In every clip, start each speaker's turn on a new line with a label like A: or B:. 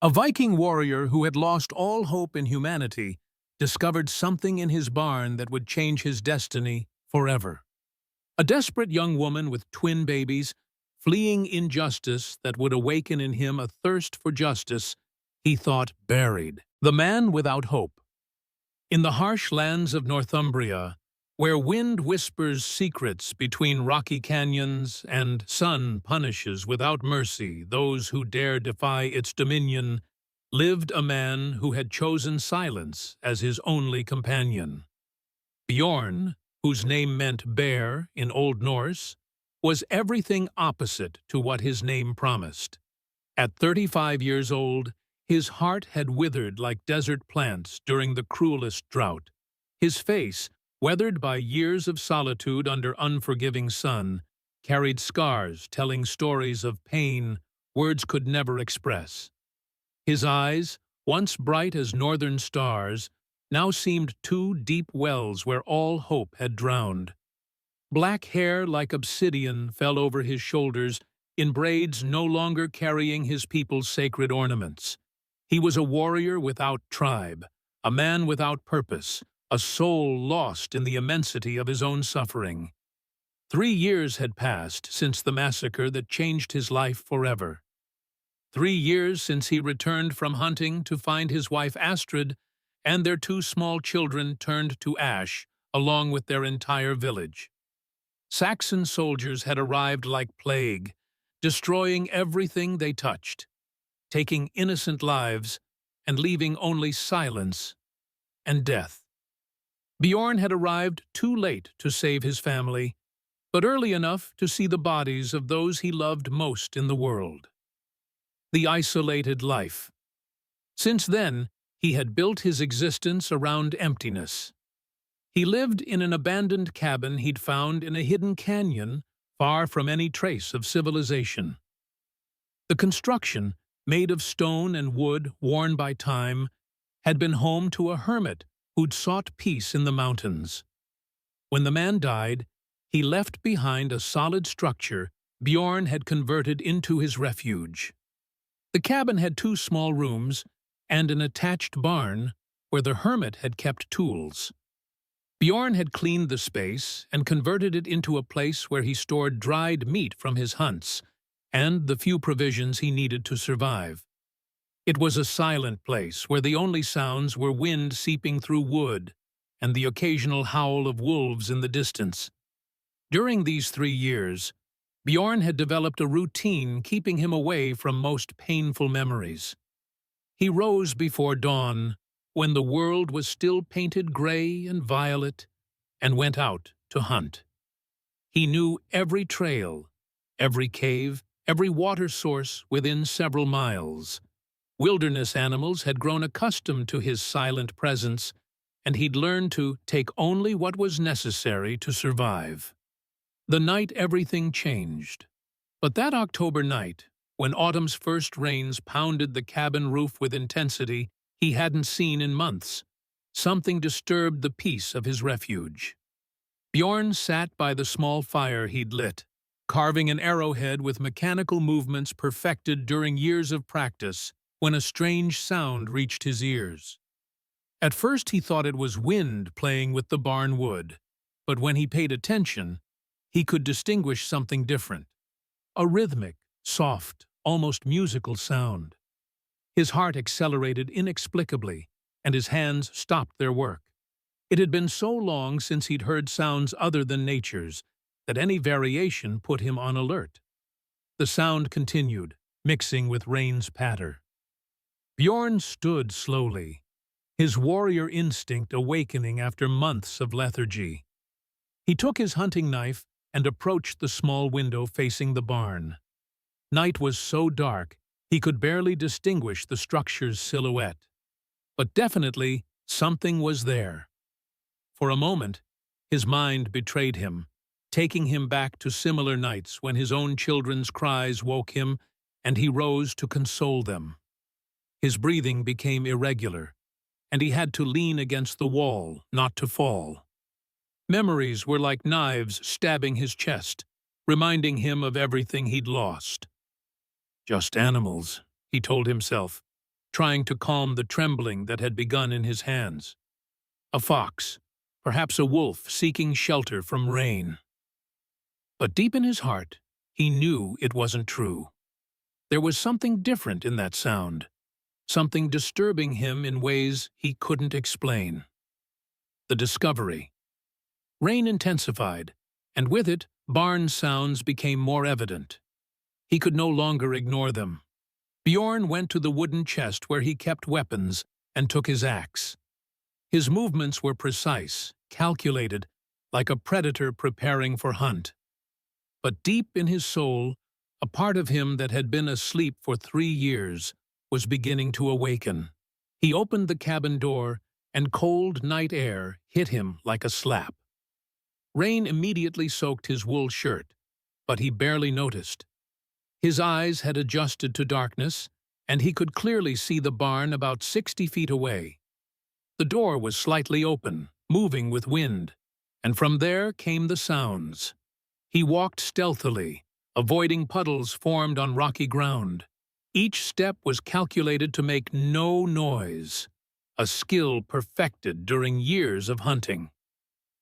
A: A Viking warrior who had lost all hope in humanity discovered something in his barn that would change his destiny forever. A desperate young woman with twin babies, fleeing injustice that would awaken in him a thirst for justice he thought buried. The man without hope. In the harsh lands of Northumbria, where wind whispers secrets between rocky canyons and sun punishes without mercy those who dare defy its dominion, lived a man who had chosen silence as his only companion. Bjorn, whose name meant bear in Old Norse, was everything opposite to what his name promised. At 35 years old, his heart had withered like desert plants during the cruelest drought. His face, weathered by years of solitude under unforgiving sun, carried scars telling stories of pain words could never express. His eyes, once bright as northern stars, now seemed two deep wells where all hope had drowned. Black hair like obsidian fell over his shoulders, in braids no longer carrying his people's sacred ornaments. He was a warrior without tribe, a man without purpose, a soul lost in the immensity of his own suffering. 3 years had passed since the massacre that changed his life forever. 3 years since he returned from hunting to find his wife Astrid and their 2 small children turned to ash, along with their entire village. Saxon soldiers had arrived like plague, destroying everything they touched, taking innocent lives and leaving only silence and death. Bjorn had arrived too late to save his family, but early enough to see the bodies of those he loved most in the world. The isolated life. Since then, he had built his existence around emptiness. He lived in an abandoned cabin he'd found in a hidden canyon, far from any trace of civilization. The construction, made of stone and wood worn by time, had been home to a hermit who'd sought peace in the mountains. When the man died, he left behind a solid structure Bjorn had converted into his refuge. The cabin had 2 small rooms and an attached barn where the hermit had kept tools. Bjorn had cleaned the space and converted it into a place where he stored dried meat from his hunts and the few provisions he needed to survive. It was a silent place where the only sounds were wind seeping through wood and the occasional howl of wolves in the distance. During these 3 years, Bjorn had developed a routine keeping him away from most painful memories. He rose before dawn, when the world was still painted gray and violet, and went out to hunt. He knew every trail, every cave, every water source within several miles. Wilderness animals had grown accustomed to his silent presence, and he'd learned to take only what was necessary to survive. The night everything changed. But that October night, when autumn's first rains pounded the cabin roof with intensity he hadn't seen in months, something disturbed the peace of his refuge. Bjorn sat by the small fire he'd lit, carving an arrowhead with mechanical movements perfected during years of practice, when a strange sound reached his ears. At first he thought it was wind playing with the barn wood, but when he paid attention, he could distinguish something different. A rhythmic, soft, almost musical sound. His heart accelerated inexplicably, and his hands stopped their work. It had been so long since he'd heard sounds other than nature's that any variation put him on alert. The sound continued, mixing with rain's patter. Bjorn stood slowly, his warrior instinct awakening after months of lethargy. He took his hunting knife and approached the small window facing the barn. Night was so dark he could barely distinguish the structure's silhouette. But definitely something was there. For a moment, his mind betrayed him, taking him back to similar nights when his own children's cries woke him and he rose to console them. His breathing became irregular, and he had to lean against the wall, not to fall. Memories were like knives stabbing his chest, reminding him of everything he'd lost. Just animals, he told himself, trying to calm the trembling that had begun in his hands. A fox, perhaps a wolf seeking shelter from rain. But deep in his heart, he knew it wasn't true. There was something different in that sound, something disturbing him in ways he couldn't explain. The discovery. Rain intensified, and with it, barn sounds became more evident. He could no longer ignore them. Bjorn went to the wooden chest where he kept weapons and took his axe. His movements were precise, calculated, like a predator preparing for hunt. But deep in his soul, a part of him that had been asleep for 3 years was beginning to awaken. He opened the cabin door, and cold night air hit him like a slap. Rain immediately soaked his wool shirt, but he barely noticed. His eyes had adjusted to darkness, and he could clearly see the barn about 60 feet away. The door was slightly open, moving with wind, and from there came the sounds. He walked stealthily, avoiding puddles formed on rocky ground. Each step was calculated to make no noise, a skill perfected during years of hunting.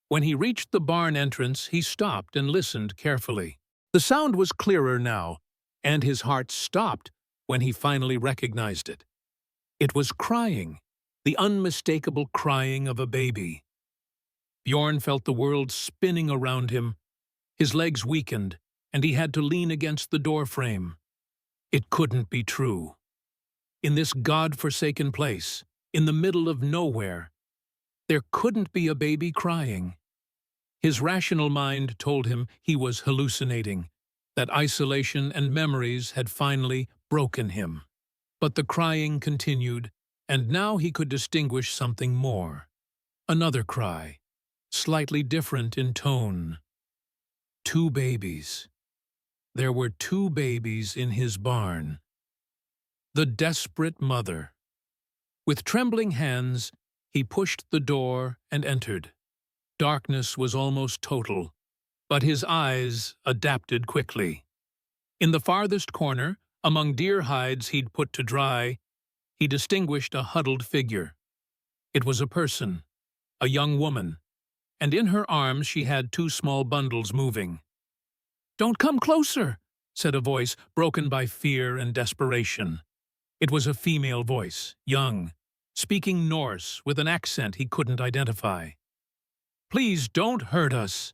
A: When he reached the barn entrance, he stopped and listened carefully. The sound was clearer now, and his heart stopped when he finally recognized it. It was crying, the unmistakable crying of a baby. Bjorn felt the world spinning around him. His legs weakened, and he had to lean against the doorframe. It couldn't be true. In this God-forsaken place, in the middle of nowhere, there couldn't be a baby crying. His rational mind told him he was hallucinating, that isolation and memories had finally broken him. But the crying continued, and now he could distinguish something more. Another cry, slightly different in tone. 2 babies. There were 2 babies in his barn. The desperate mother. With trembling hands, he pushed the door and entered. Darkness was almost total, but his eyes adapted quickly. In the farthest corner, among deer hides he'd put to dry, he distinguished a huddled figure. It was a person, a young woman, and in her arms she had 2 small bundles moving. "Don't come closer," said a voice broken by fear and desperation. It was a female voice, young, speaking Norse with an accent he couldn't identify. "Please don't hurt us.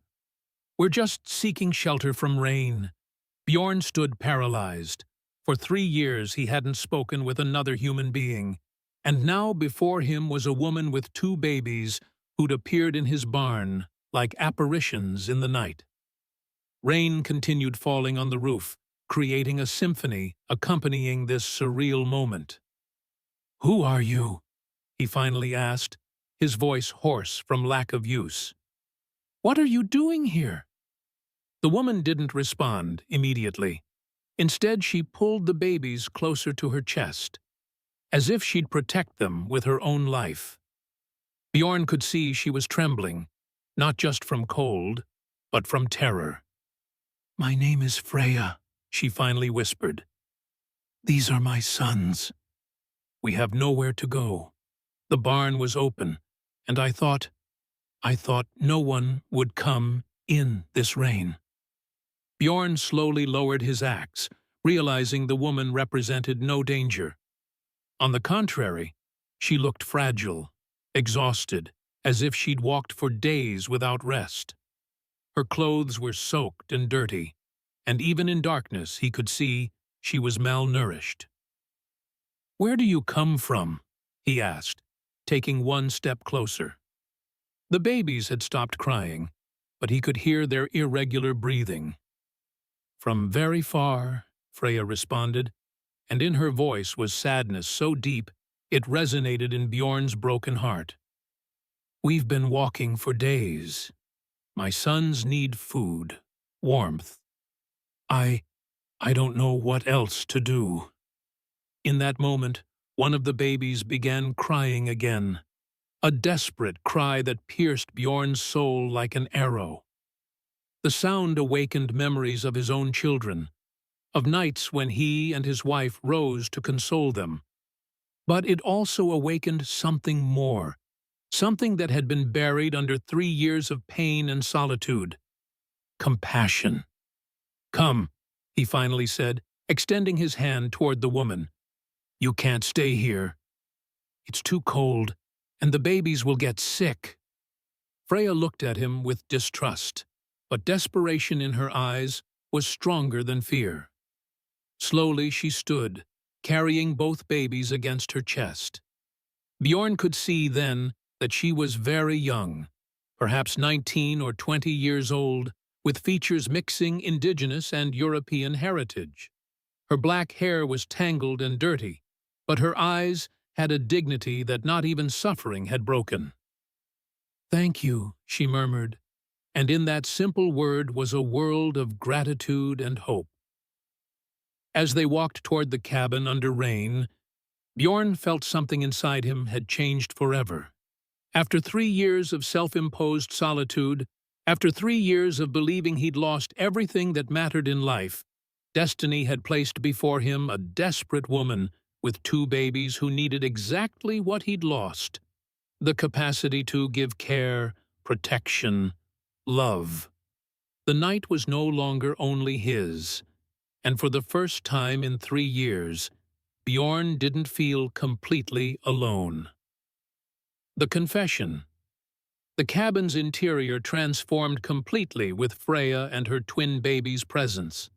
A: We're just seeking shelter from rain." Bjorn stood paralyzed. For 3 years he hadn't spoken with another human being, and now before him was a woman with 2 babies who'd appeared in his barn like apparitions in the night. Rain continued falling on the roof, creating a symphony accompanying this surreal moment. "Who are you?" he finally asked, his voice hoarse from lack of use. "What are you doing here?" The woman didn't respond immediately. Instead, she pulled the babies closer to her chest, as if she'd protect them with her own life. Bjorn could see she was trembling, not just from cold, but from terror. "My name is Freya," she finally whispered. "These are my sons. We have nowhere to go. The barn was open, and I thought no one would come in this rain." Bjorn slowly lowered his axe, realizing the woman represented no danger. On the contrary, she looked fragile, exhausted, as if she'd walked for days without rest. Her clothes were soaked and dirty, and even in darkness he could see she was malnourished. "Where do you come from?" he asked, taking 1 step closer. The babies had stopped crying, but he could hear their irregular breathing. "From very far," Freya responded, and in her voice was sadness so deep it resonated in Bjorn's broken heart. "We've been walking for days. My sons need food, warmth. I don't know what else to do." In that moment, one of the babies began crying again, a desperate cry that pierced Bjorn's soul like an arrow. The sound awakened memories of his own children, of nights when he and his wife rose to console them. But it also awakened something more, something that had been buried under 3 years of pain and solitude. Compassion. "Come," he finally said, extending his hand toward the woman. "You can't stay here. It's too cold, and the babies will get sick." Freya looked at him with distrust, but desperation in her eyes was stronger than fear. Slowly she stood, carrying both babies against her chest. Bjorn could see then that she was very young, perhaps 19 or 20 years old, with features mixing indigenous and European heritage. Her black hair was tangled and dirty, but her eyes had a dignity that not even suffering had broken. "Thank you," she murmured, and in that simple word was a world of gratitude and hope. As they walked toward the cabin under rain, Bjorn felt something inside him had changed forever. After 3 years of self-imposed solitude, after 3 years of believing he'd lost everything that mattered in life, destiny had placed before him a desperate woman with 2 babies who needed exactly what he'd lost: the capacity to give care, protection, love. The night was no longer only his, and for the first time in 3 years, Bjorn didn't feel completely alone. The confession. The cabin's interior transformed completely with Freya and her twin babies' presence.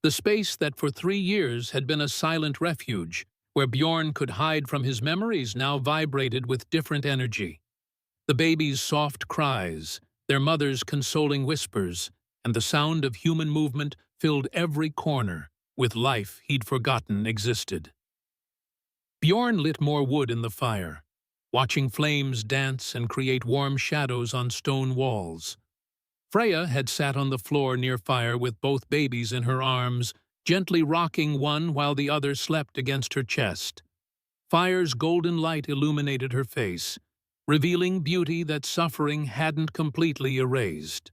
A: The space that for 3 years had been a silent refuge, where Bjorn could hide from his memories, now vibrated with different energy. The babies' soft cries, their mother's consoling whispers, and the sound of human movement filled every corner with life he'd forgotten existed. Bjorn lit more wood in the fire, watching flames dance and create warm shadows on stone walls. Freya had sat on the floor near fire with both babies in her arms, gently rocking one while the other slept against her chest. Fire's golden light illuminated her face, revealing beauty that suffering hadn't completely erased.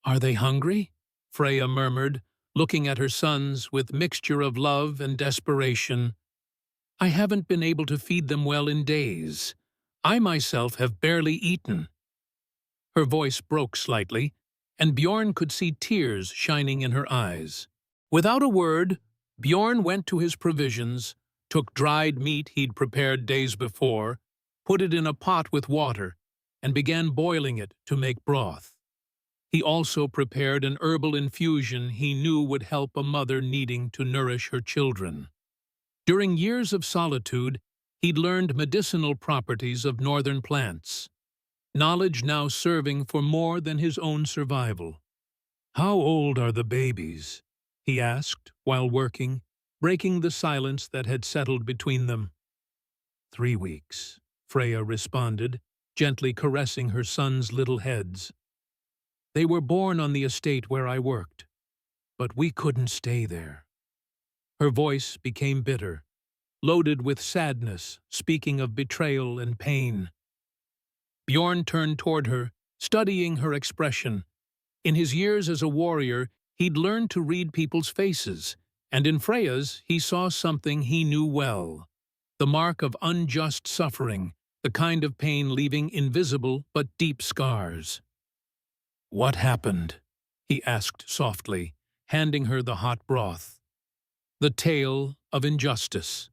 A: "Are they hungry?" Freya murmured, looking at her sons with mixture of love and desperation. "I haven't been able to feed them well in days. I myself have barely eaten." Her voice broke slightly, and Bjorn could see tears shining in her eyes. Without a word, Bjorn went to his provisions, took dried meat he'd prepared days before, put it in a pot with water, and began boiling it to make broth. He also prepared an herbal infusion he knew would help a mother needing to nourish her children. During years of solitude, he'd learned medicinal properties of northern plants, knowledge now serving for more than his own survival. "How old are the babies?" he asked while working, breaking the silence that had settled between them. 3 weeks, Freya responded, gently caressing her sons' little heads. "They were born on the estate where I worked, but we couldn't stay there." Her voice became bitter, loaded with sadness, speaking of betrayal and pain. Bjorn turned toward her, studying her expression. In his years as a warrior, he'd learned to read people's faces, and in Freya's he saw something he knew well: the mark of unjust suffering, the kind of pain leaving invisible but deep scars. "What happened?" he asked softly, handing her the hot broth. "The tale of injustice."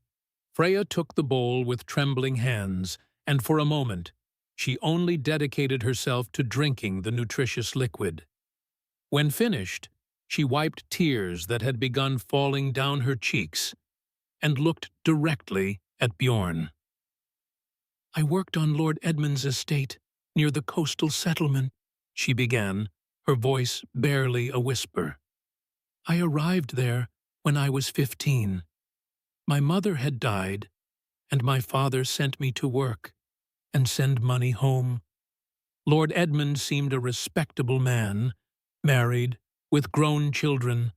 A: Freya took the bowl with trembling hands, and for a moment, she only dedicated herself to drinking the nutritious liquid. When finished, she wiped tears that had begun falling down her cheeks and looked directly at Bjorn. "I worked on Lord Edmund's estate near the coastal settlement," she began, her voice barely a whisper. "I arrived there when I was 15. My mother had died, and my father sent me to work and send money home. Lord Edmund seemed a respectable man, married, with grown children.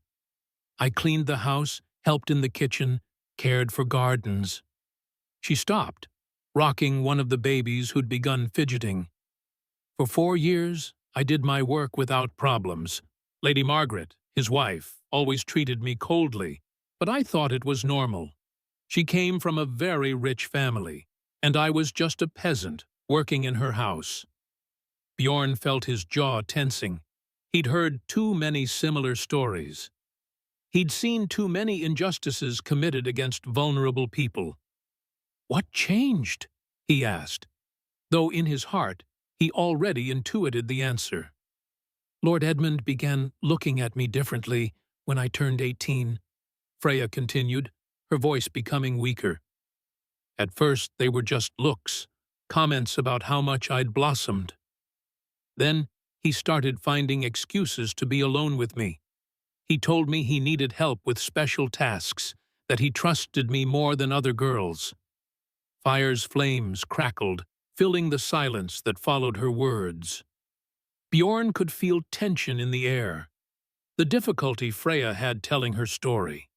A: I cleaned the house, helped in the kitchen, cared for gardens." She stopped, rocking one of the babies who'd begun fidgeting. "For 4 years, I did my work without problems. Lady Margaret, his wife, always treated me coldly, but I thought it was normal. She came from a very rich family, and I was just a peasant working in her house. Bjorn felt his jaw tensing. He'd heard too many similar stories. He'd seen too many injustices committed against vulnerable people. What changed? He asked, though in his heart he already intuited the answer. Lord Edmund began looking at me differently when I turned 18, Freya continued, her voice becoming weaker. At first they were just looks, comments about how much I'd blossomed. Then he started finding excuses to be alone with me. He told me he needed help with special tasks, that he trusted me more than other girls. Fire's flames crackled, filling the silence that followed her words. Bjorn could feel tension in the air, the difficulty Freya had telling her story.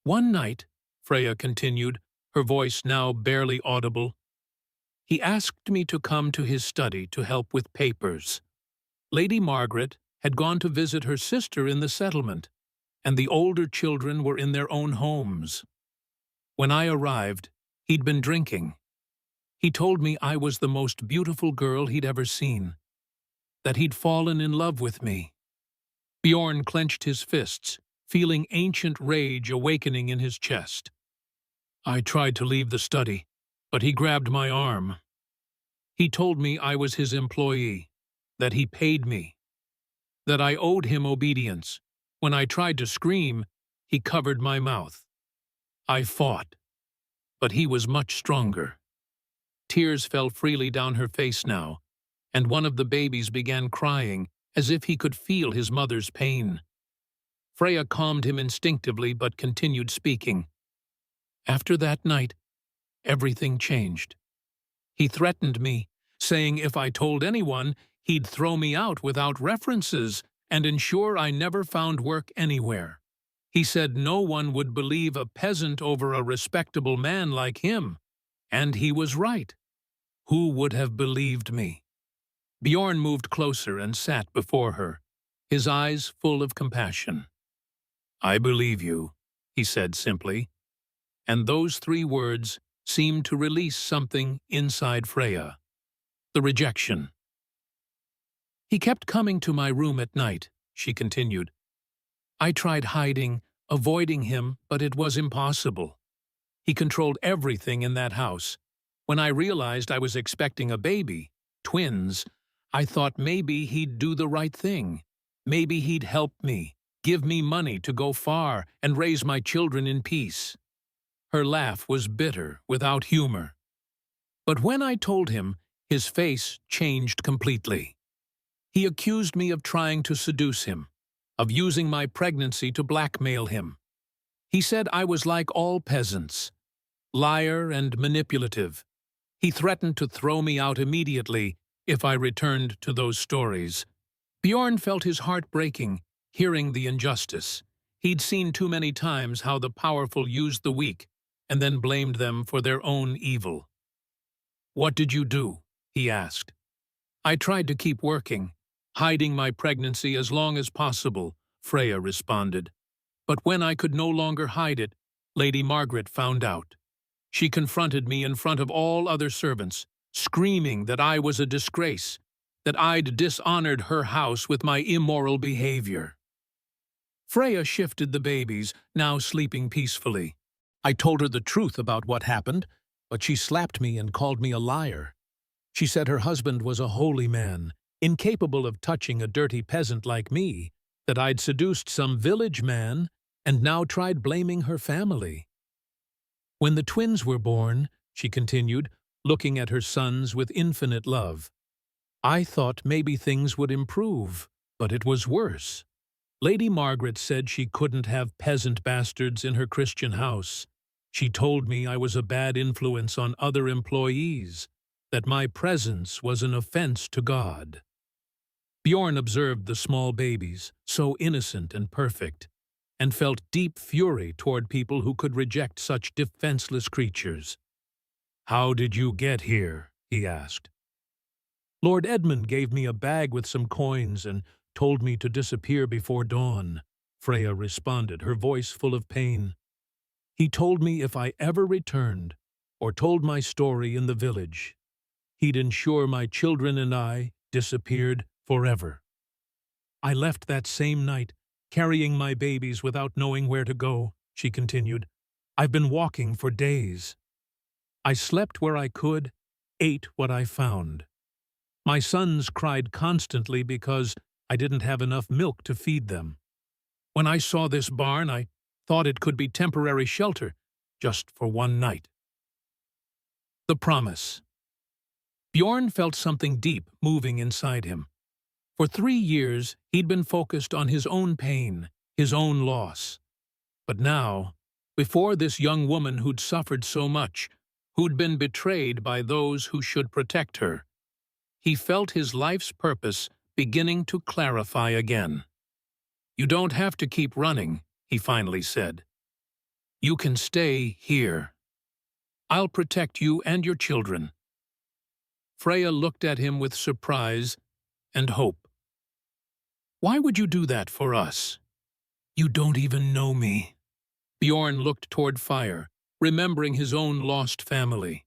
A: One night, Freya continued, her voice now barely audible, he asked me to come to his study to help with papers. Lady Margaret had gone to visit her sister in the settlement, and the older children were in their own homes. When I arrived, he'd been drinking. He told me I was the most beautiful girl he'd ever seen, that he'd fallen in love with me. Bjorn clenched his fists, feeling ancient rage awakening in his chest. I tried to leave the study, but he grabbed my arm. He told me I was his employee, that he paid me, that I owed him obedience. When I tried to scream, he covered my mouth. I fought, but he was much stronger. Tears fell freely down her face now, and one of the babies began crying as if he could feel his mother's pain. Freya calmed him instinctively but continued speaking. After that night, everything changed. He threatened me, saying if I told anyone, he'd throw me out without references and ensure I never found work anywhere. He said no one would believe a peasant over a respectable man like him, and he was right. Who would have believed me? Bjorn moved closer and sat before her, his eyes full of compassion. I believe you, he said simply, and those 3 words seemed to release something inside Freya. The rejection. He kept coming to my room at night, she continued. I tried hiding, avoiding him, but it was impossible. He controlled everything in that house. When I realized I was expecting a baby, twins, I thought maybe he'd do the right thing. Maybe he'd help me, give me money to go far and raise my children in peace. Her laugh was bitter, without humor. But when I told him, his face changed completely. He accused me of trying to seduce him, of using my pregnancy to blackmail him. He said I was like all peasants, liar and manipulative. He threatened to throw me out immediately if I returned to those stories. Bjorn felt his heart breaking, hearing the injustice. He'd seen too many times how the powerful used the weak and then blamed them for their own evil. What did you do? He asked. I tried to keep working, hiding my pregnancy as long as possible, Freya responded. But when I could no longer hide it, Lady Margaret found out. She confronted me in front of all other servants, screaming that I was a disgrace, that I'd dishonored her house with my immoral behavior. Freya shifted the babies, now sleeping peacefully. I told her the truth about what happened, but she slapped me and called me a liar. She said her husband was a holy man, incapable of touching a dirty peasant like me, that I'd seduced some village man and now tried blaming her family. When the twins were born, she continued, looking at her sons with infinite love, I thought maybe things would improve, but it was worse. Lady Margaret said she couldn't have peasant bastards in her Christian house. She told me I was a bad influence on other employees, that my presence was an offense to God. Bjorn observed the small babies, so innocent and perfect, and felt deep fury toward people who could reject such defenseless creatures. How did you get here? He asked. Lord Edmund gave me a bag with some coins and told me to disappear before dawn, Freya responded, her voice full of pain. He told me if I ever returned or told my story in the village, he'd ensure my children and I disappeared forever. I left that same night, carrying my babies without knowing where to go, she continued. I've been walking for days. I slept where I could, ate what I found. My sons cried constantly because I didn't have enough milk to feed them. When I saw this barn, I thought it could be temporary shelter, just for one night. The promise. Bjorn felt something deep moving inside him. For 3 years, he'd been focused on his own pain, his own loss. But now, before this young woman who'd suffered so much, who'd been betrayed by those who should protect her, he felt his life's purpose beginning to clarify again. You don't have to keep running, he finally said. You can stay here. I'll protect you and your children. Freya looked at him with surprise and hope. Why would you do that for us? You don't even know me. Bjorn looked toward fire, remembering his own lost family.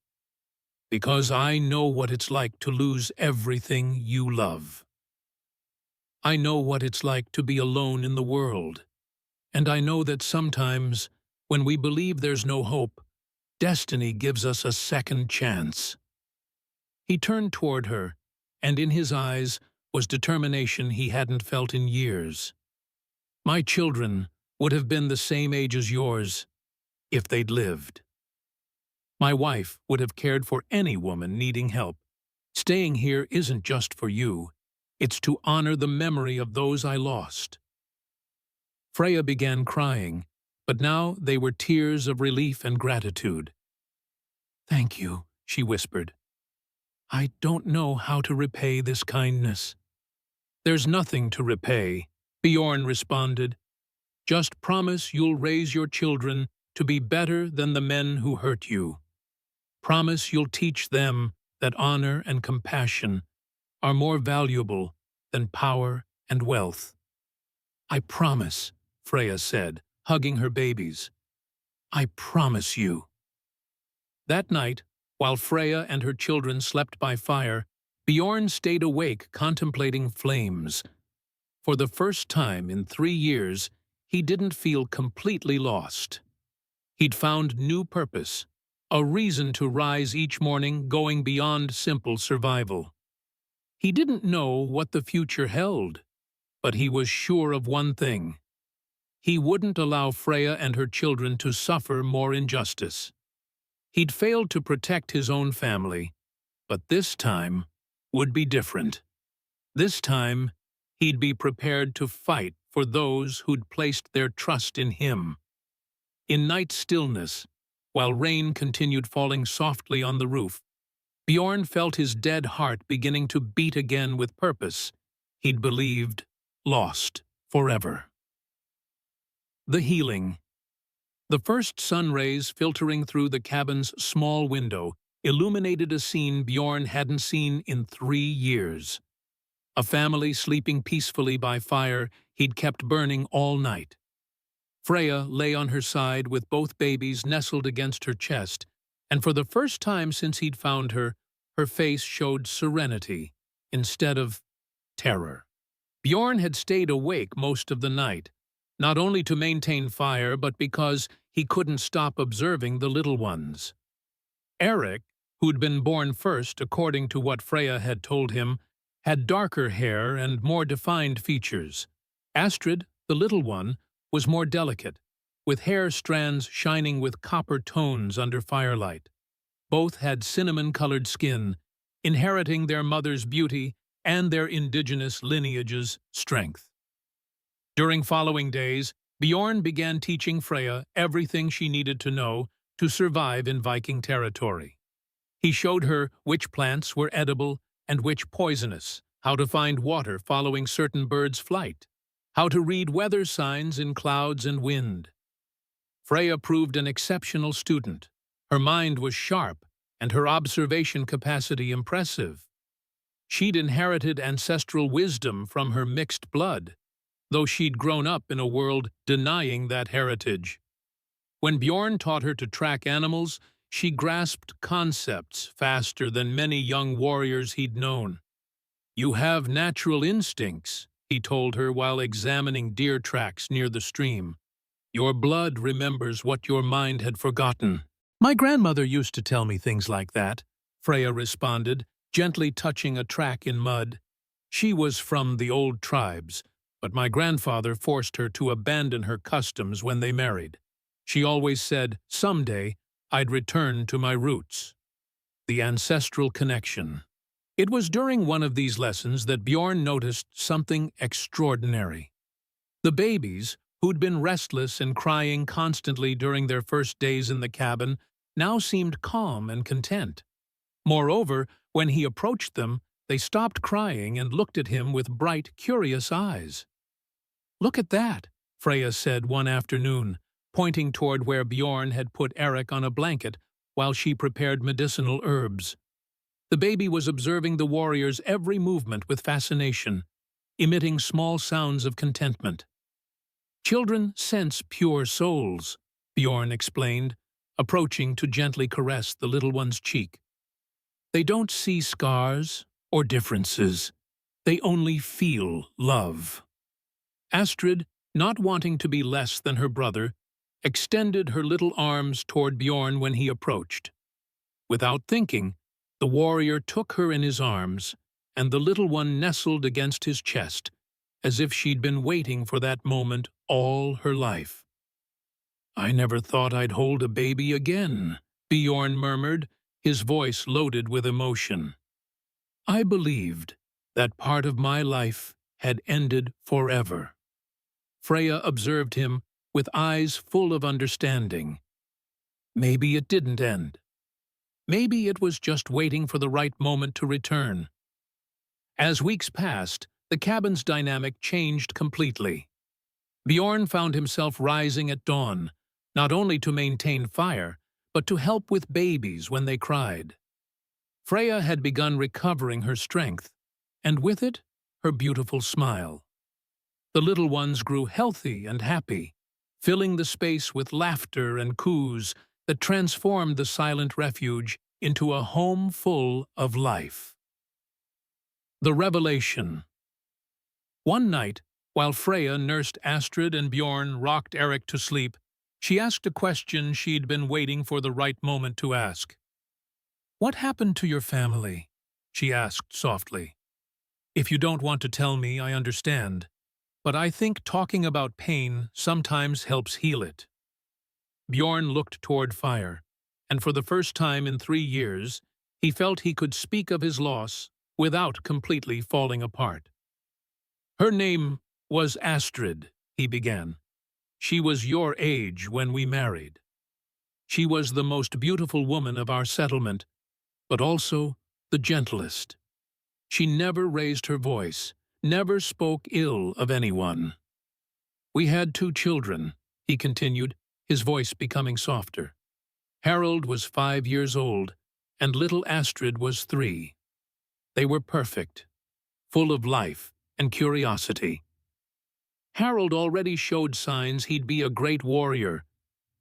A: Because I know what it's like to lose everything you love. I know what it's like to be alone in the world. And I know that sometimes, when we believe there's no hope, destiny gives us a second chance. He turned toward her, and in his eyes was determination he hadn't felt in years. My children would have been the same age as yours, if they'd lived. My wife would have cared for any woman needing help. Staying here isn't just for you. It's to honor the memory of those I lost. Freya began crying, but now they were tears of relief and gratitude. Thank you, she whispered. I don't know how to repay this kindness. There's nothing to repay, Bjorn responded. Just promise you'll raise your children to be better than the men who hurt you. Promise you'll teach them that honor and compassion are more valuable than power and wealth. I promise, Freya said, hugging her babies. I promise you. That night, while Freya and her children slept by fire, Bjorn stayed awake contemplating flames. For the first time in 3 years, he didn't feel completely lost. He'd found new purpose, a reason to rise each morning going beyond simple survival. He didn't know what the future held, but he was sure of one thing. He wouldn't allow Freya and her children to suffer more injustice. He'd failed to protect his own family, but this time would be different. This time, he'd be prepared to fight for those who'd placed their trust in him. In night stillness, while rain continued falling softly on the roof, Bjorn felt his dead heart beginning to beat again with purpose he'd believed lost forever. The healing. The first sun rays filtering through the cabin's small window illuminated a scene Bjorn hadn't seen in 3 years. A family sleeping peacefully by fire he'd kept burning all night. Freya lay on her side with both babies nestled against her chest, and for the first time since he'd found her, her face showed serenity instead of terror. Bjorn had stayed awake most of the night, not only to maintain fire but because he couldn't stop observing the little ones. Eric, who'd been born first according to what Freya had told him, had darker hair and more defined features. Astrid, the little one, was more delicate, with hair strands shining with copper tones under firelight. Both had cinnamon-colored skin, inheriting their mother's beauty and their indigenous lineage's strength. During following days, Bjorn began teaching Freya everything she needed to know to survive in Viking territory. He showed her which plants were edible and which poisonous, how to find water following certain birds' flight, how to read weather signs in clouds and wind. Freya proved an exceptional student. Her mind was sharp and her observation capacity impressive. She'd inherited ancestral wisdom from her mixed blood, though she'd grown up in a world denying that heritage. When Bjorn taught her to track animals, she grasped concepts faster than many young warriors he'd known. "You have natural instincts," he told her while examining deer tracks near the stream. "Your blood remembers what your mind had forgotten." "My grandmother used to tell me things like that," Freya responded, gently touching a track in mud. "She was from the old tribes, but my grandfather forced her to abandon her customs when they married. She always said, someday, I'd return to my roots." The ancestral connection. It was during one of these lessons that Bjorn noticed something extraordinary. The babies, who'd been restless and crying constantly during their first days in the cabin, now seemed calm and content. Moreover, when he approached them, they stopped crying and looked at him with bright, curious eyes. "Look at that," Freya said one afternoon, pointing toward where Bjorn had put Eric on a blanket while she prepared medicinal herbs. The baby was observing the warrior's every movement with fascination, emitting small sounds of contentment. "Children sense pure souls," Bjorn explained, approaching to gently caress the little one's cheek. "They don't see scars or differences. They only feel love." Astrid, not wanting to be less than her brother, extended her little arms toward Bjorn when he approached. Without thinking, the warrior took her in his arms, and the little one nestled against his chest, as if she'd been waiting for that moment all her life. "I never thought I'd hold a baby again," Bjorn murmured, his voice loaded with emotion. "I believed that part of my life had ended forever." Freya observed him with eyes full of understanding. Maybe it didn't end. Maybe it was just waiting for the right moment to return. As weeks passed, the cabin's dynamic changed completely. Bjorn found himself rising at dawn, not only to maintain fire, but to help with babies when they cried. Freya had begun recovering her strength, and with it, her beautiful smile. The little ones grew healthy and happy, filling the space with laughter and coos that transformed the silent refuge into a home full of life. The Revelation. One night, while Freya nursed Astrid and Bjorn rocked Eric to sleep, she asked a question she'd been waiting for the right moment to ask. "What happened to your family?" she asked softly. "If you don't want to tell me, I understand, but I think talking about pain sometimes helps heal it." Bjorn looked toward fire, and for the first time in 3 years, he felt he could speak of his loss without completely falling apart. "Her name was Astrid," he began. "She was your age when we married. She was the most beautiful woman of our settlement, but also the gentlest. She never raised her voice, never spoke ill of anyone. We had 2 children," he continued, his voice becoming softer. "Harold was 5 years old, and little Astrid was 3. They were perfect, full of life and curiosity. Harold already showed signs he'd be a great warrior,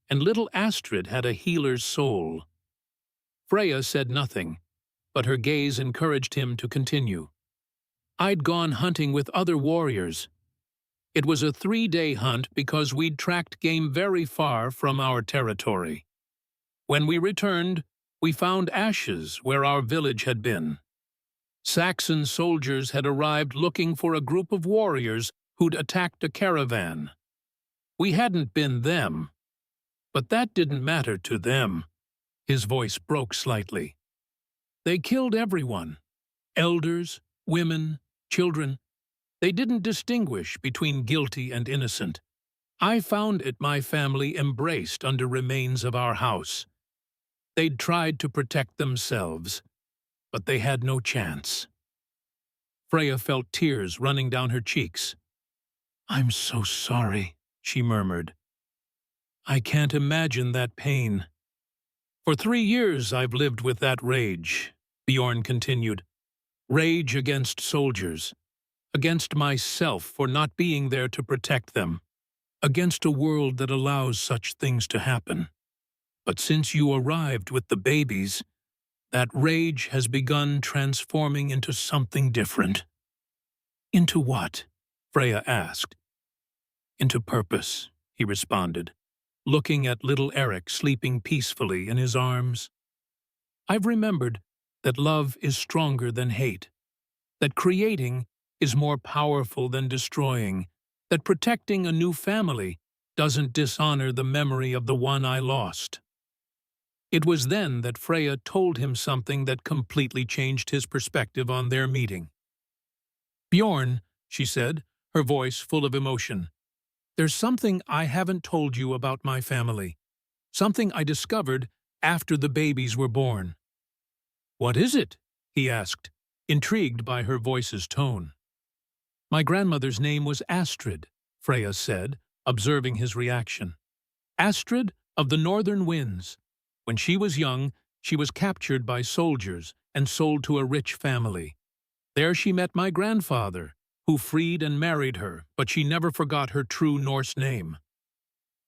A: and little Astrid had a healer's soul." Freya said nothing, but her gaze encouraged him to continue. "I'd gone hunting with other warriors. It was a 3-day hunt because we'd tracked game very far from our territory. When we returned, we found ashes where our village had been. Saxon soldiers had arrived looking for a group of warriors who'd attacked a caravan. We hadn't been them, but that didn't matter to them." His voice broke slightly. "They killed everyone, elders, women, children. They didn't distinguish between guilty and innocent. I found it my family embraced under remains of our house. They'd tried to protect themselves, but they had no chance." Freya felt tears running down her cheeks. "I'm so sorry," she murmured. "I can't imagine that pain." "For 3 years I've lived with that rage," Bjorn continued. "Rage against soldiers, against myself for not being there to protect them. against a world that allows such things to happen. But since you arrived with the babies, that rage has begun transforming into something different." "Into what?" Freya asked. "Into purpose," he responded, looking at little Eric sleeping peacefully in his arms. "I've remembered that love is stronger than hate, that creating is more powerful than destroying, that protecting a new family doesn't dishonor the memory of the one I lost." It was then that Freya told him something that completely changed his perspective on their meeting. "Bjorn," she said, her voice full of emotion, "there's something I haven't told you about my family, something I discovered after the babies were born." "What is it?" he asked, intrigued by her voice's tone. "My grandmother's name was Astrid," Freya said, observing his reaction. "Astrid of the Northern Winds. When she was young, she was captured by soldiers and sold to a rich family. There she met my grandfather, who freed and married her, but she never forgot her true Norse name."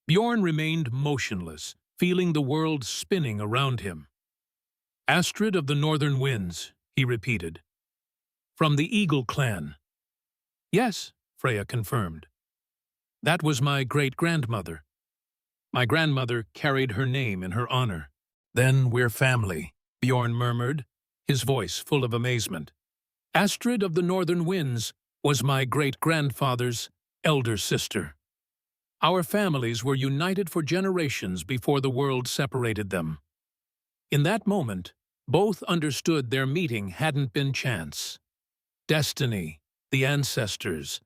A: Bjorn remained motionless, feeling the world spinning around him. "Astrid of the Northern Winds," he repeated. "From the Eagle clan." "Yes," Freya confirmed. "That was my great-grandmother. My grandmother carried her name in her honor." "Then we're family," Bjorn murmured, his voice full of amazement. "Astrid of the Northern Winds was my great-grandfather's elder sister. Our families were united for generations before the world separated them." In that moment, both understood their meeting hadn't been chance. Destiny, the ancestors,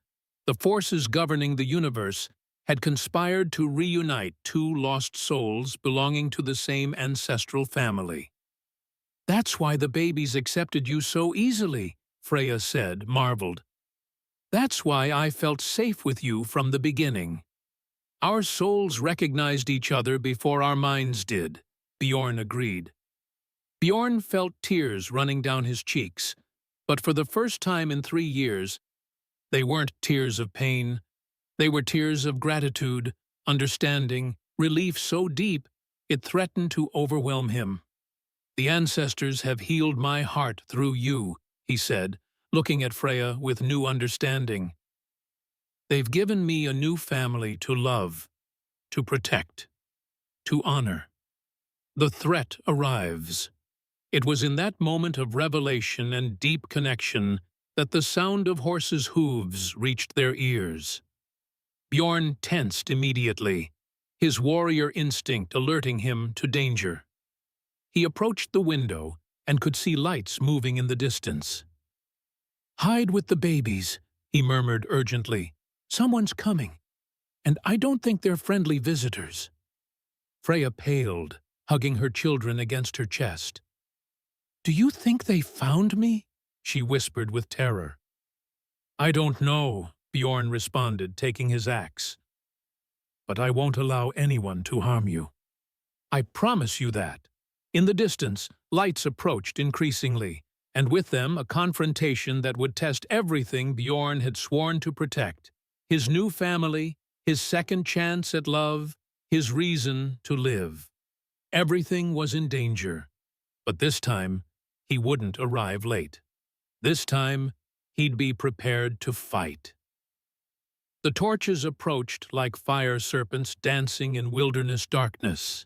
A: the forces governing the universe had conspired to reunite two lost souls belonging to the same ancestral family. "That's why the babies accepted you so easily," Freya said, marveled. "That's why I felt safe with you from the beginning. Our souls recognized each other before our minds did," Bjorn agreed. Bjorn felt tears running down his cheeks, but for the first time in 3 years, they weren't tears of pain. They were tears of gratitude, understanding, relief so deep it threatened to overwhelm him. "The ancestors have healed my heart through you," he said, looking at Freya with new understanding. "They've given me a new family to love, to protect, to honor." The threat arrives. It was in that moment of revelation and deep connection that the sound of horses' hooves reached their ears. Bjorn tensed immediately, his warrior instinct alerting him to danger. He approached the window and could see lights moving in the distance. "Hide with the babies," he murmured urgently. "Someone's coming, and I don't think they're friendly visitors." Freya paled, hugging her children against her chest. "Do you think they found me?" she whispered with terror. "I don't know," Bjorn responded, taking his axe. "But I won't allow anyone to harm you. I promise you that." In the distance, lights approached increasingly, and with them a confrontation that would test everything Bjorn had sworn to protect: his new family, his second chance at love, his reason to live. Everything was in danger, but this time he wouldn't arrive late. This time he'd be prepared to fight. The torches approached like fire serpents dancing in wilderness darkness.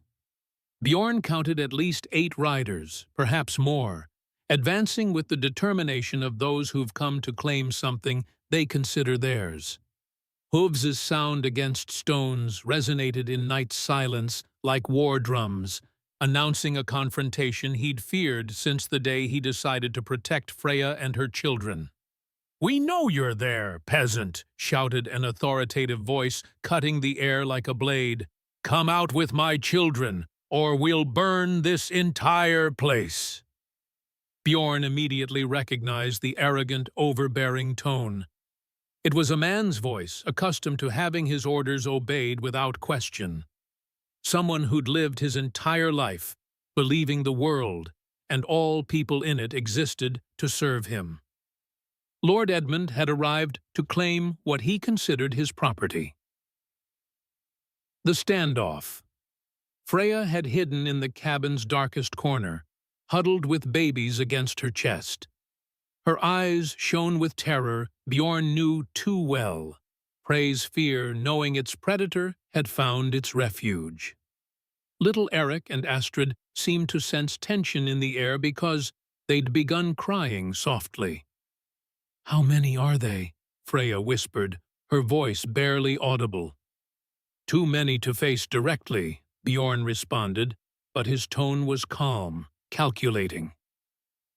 A: Bjorn counted at least 8 riders, perhaps more, advancing with the determination of those who've come to claim something they consider theirs. Hooves' sound against stones resonated in night silence like war drums, announcing a confrontation he'd feared since the day he decided to protect Freya and her children. "We know you're there, peasant," shouted an authoritative voice, cutting the air like a blade. "Come out with my children, or we'll burn this entire place." Bjorn immediately recognized the arrogant, overbearing tone. It was a man's voice, accustomed to having his orders obeyed without question. Someone who'd lived his entire life, believing the world, and all people in it existed to serve him. Lord Edmund had arrived to claim what he considered his property. The standoff. Freya had hidden in the cabin's darkest corner, huddled with babies against her chest. Her eyes shone with terror Bjorn knew too well. Prey's fear, knowing its predator, had found its refuge. Little Eric and Astrid seemed to sense tension in the air because they'd begun crying softly. "How many are they?" Freya whispered, her voice barely audible. "Too many to face directly," Bjorn responded, but his tone was calm, calculating.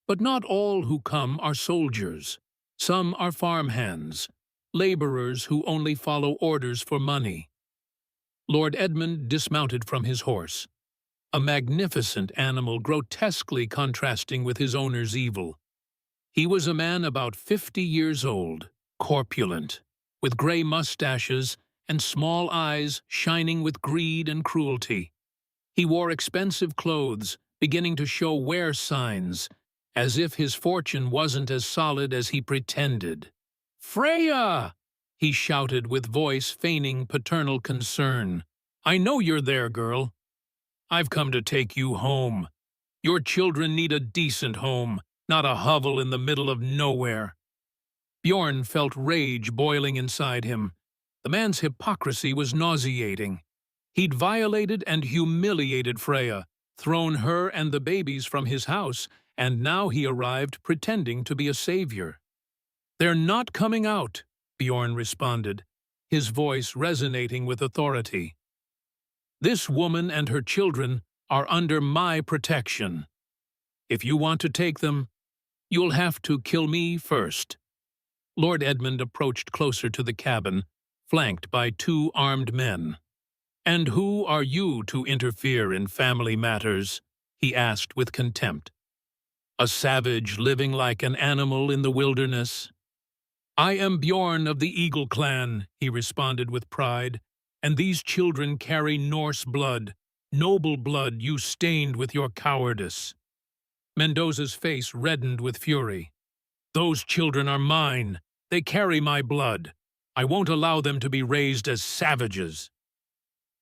A: "But not all who come are soldiers. Some are farmhands, laborers who only follow orders for money." Lord Edmund dismounted from his horse, a magnificent animal grotesquely contrasting with his owner's evil. He was a man about 50 years old, corpulent, with grey mustaches and small eyes shining with greed and cruelty. He wore expensive clothes, beginning to show wear signs, as if his fortune wasn't as solid as he pretended. "Freya!" he shouted with voice feigning paternal concern. "I know you're there, girl. I've come to take you home. Your children need a decent home, not a hovel in the middle of nowhere." Bjorn felt rage boiling inside him. The man's hypocrisy was nauseating. He'd violated and humiliated Freya, thrown her and the babies from his house, and now he arrived pretending to be a savior. "They're not coming out," Bjorn responded, his voice resonating with authority. "This woman and her children are under my protection. If you want to take them, you'll have to kill me first." Lord Edmund approached closer to the cabin, flanked by 2 armed men. "And who are you to interfere in family matters?" he asked with contempt. "A savage living like an animal in the wilderness?" "I am Bjorn of the Eagle clan," he responded with pride, "and these children carry Norse blood, noble blood you stained with your cowardice." Mendoza's face reddened with fury. "Those children are mine. They carry my blood. I won't allow them to be raised as savages."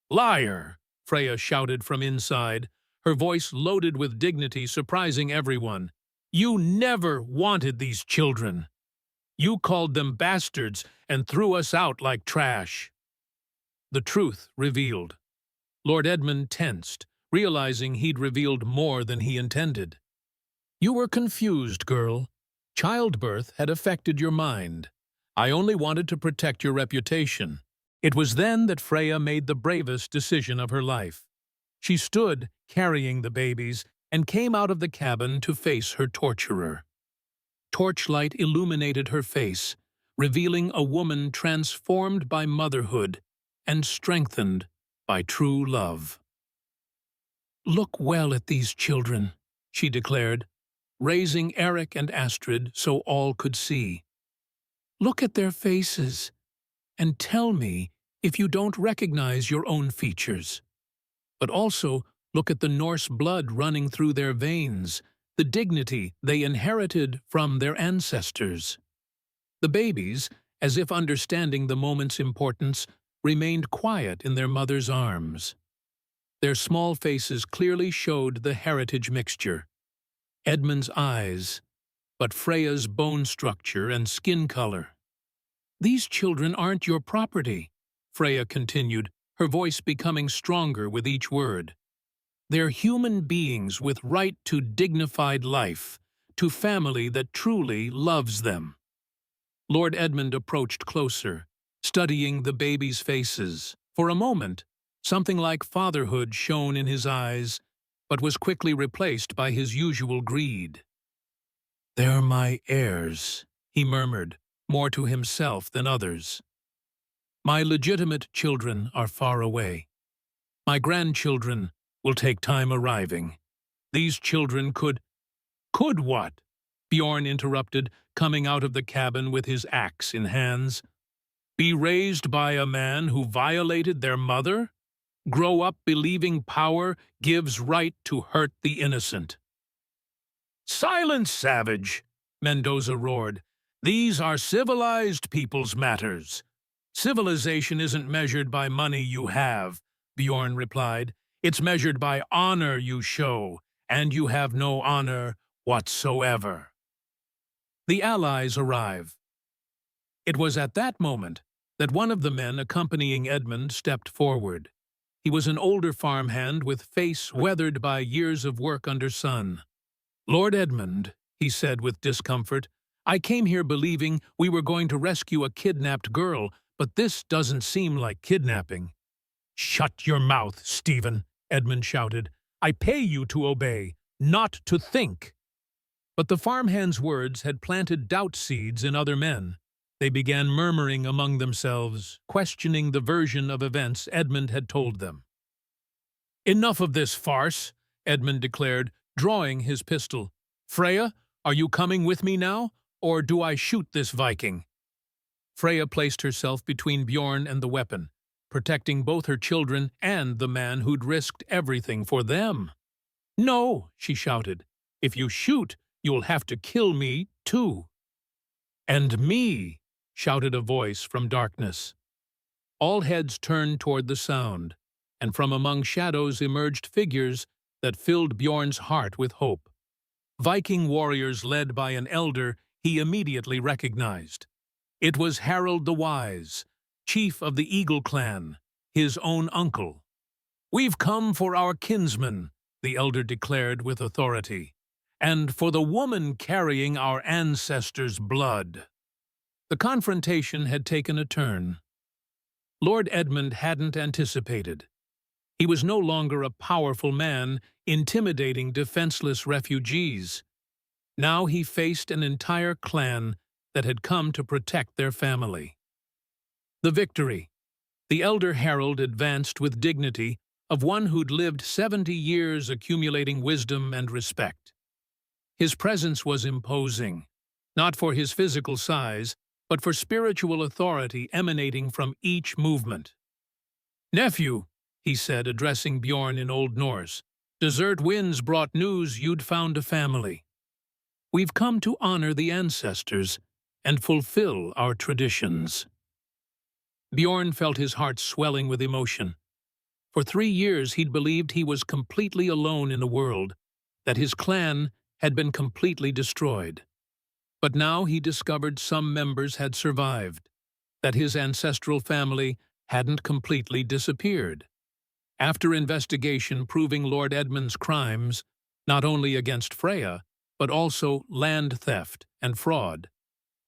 A: "Liar!" Freya shouted from inside, her voice loaded with dignity surprising everyone. "You never wanted these children. You called them bastards and threw us out like trash." The truth revealed. Lord Edmund tensed, realizing he'd revealed more than he intended. "You were confused, girl. Childbirth had affected your mind. I only wanted to protect your reputation." It was then that Freya made the bravest decision of her life. She stood, carrying the babies, and came out of the cabin to face her torturer. Torchlight illuminated her face, revealing a woman transformed by motherhood and strengthened by true love. "Look well at these children," she declared, raising Eric and Astrid so all could see. "Look at their faces, and tell me if you don't recognize your own features. But also look at the Norse blood running through their veins, the dignity they inherited from their ancestors." The babies, as if understanding the moment's importance, remained quiet in their mother's arms. Their small faces clearly showed the heritage mixture. Edmund's eyes, but Freya's bone structure and skin color. "These children aren't your property," Freya continued, her voice becoming stronger with each word. "They're human beings with right to dignified life, to family that truly loves them." Lord Edmund approached closer, studying the babies' faces. For a moment, something like fatherhood shone in his eyes, but was quickly replaced by his usual greed. "They're my heirs," he murmured, more to himself than others. "My legitimate children are far away. My grandchildren will take time arriving. These children could—" "Could what?" Bjorn interrupted, coming out of the cabin with his axe in hands. "Be raised by a man who violated their mother? Grow up believing power gives right to hurt the innocent?" "Silence, savage!" Mendoza roared. "These are civilized people's matters. Civilization isn't measured by money you have, Bjorn replied. It's measured by honor you show, and you have no honor whatsoever. The allies arrive. It was at that moment that one of the men accompanying Edmund stepped forward. He was an older farmhand with face weathered by years of work under sun. "Lord Edmund," he said with discomfort, "I came here believing we were going to rescue a kidnapped girl, but this doesn't seem like kidnapping." "Shut your mouth, Stephen," Edmund shouted. "I pay you to obey, not to think." But the farmhand's words had planted doubt seeds in other men. They began murmuring among themselves, questioning the version of events Edmund had told them. "Enough of this farce," Edmund declared, drawing his pistol. "Freya, are you coming with me now, or do I shoot this Viking?" Freya placed herself between Bjorn and the weapon, protecting both her children and the man who'd risked everything for them. "No," she shouted. "If you shoot, you'll have to kill me, too." "And me," shouted a voice from darkness. All heads turned toward the sound, and from among shadows emerged figures that filled Bjorn's heart with hope. Viking warriors led by an elder he immediately recognized. It was Harald the Wise, chief of the Eagle clan, his own uncle. "We've come for our kinsman," the elder declared with authority, "and for the woman carrying our ancestors' blood." The confrontation had taken a turn. Lord Edmund hadn't anticipated. He was no longer a powerful man intimidating defenseless refugees. Now he faced an entire clan that had come to protect their family. The victory. The elder Harald advanced with dignity of one who'd lived 70 years accumulating wisdom and respect. His presence was imposing, not for his physical size, but for spiritual authority emanating from each movement. "Nephew," he said, addressing Bjorn in Old Norse, "desert winds brought news you'd found a family. We've come to honor the ancestors and fulfill our traditions." Bjorn felt his heart swelling with emotion. For 3 years he'd believed he was completely alone in the world, that his clan had been completely destroyed. But now he discovered some members had survived, that his ancestral family hadn't completely disappeared. After investigation proving Lord Edmund's crimes, not only against Freya, but also land theft and fraud,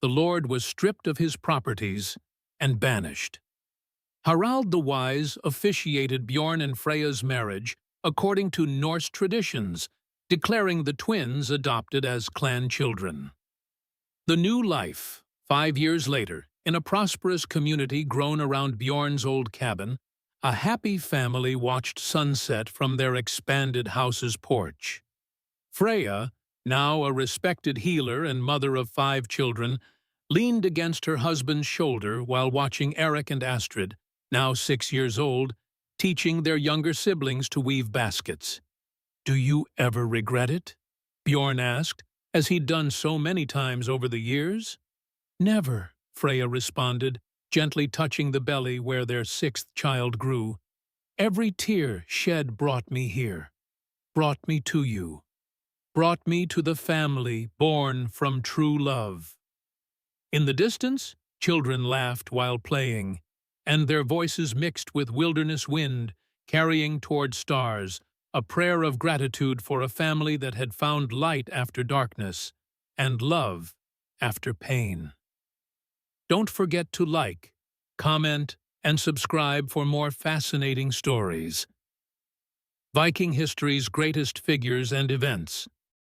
A: the Lord was stripped of his properties and banished. Harald the Wise officiated Bjorn and Freya's marriage according to Norse traditions, declaring the twins adopted as clan children. The new life, 5 years later, in a prosperous community grown around Bjorn's old cabin, a happy family watched sunset from their expanded house's porch. Freya, now a respected healer and mother of 5 children, leaned against her husband's shoulder while watching Eric and Astrid, now 6 years old, teaching their younger siblings to weave baskets. "Do you ever regret it?" Bjorn asked, as he'd done so many times over the years. "Never," Freya responded, gently touching the belly where their 6th child grew. "Every tear shed brought me here, brought me to you, brought me to the family born from true love." In the distance, children laughed while playing, and their voices mixed with wilderness wind, carrying toward stars, a prayer of gratitude for a family that had found light after darkness and love after pain. Don't forget to like, comment, and subscribe for more fascinating stories. Viking history's greatest figures and events.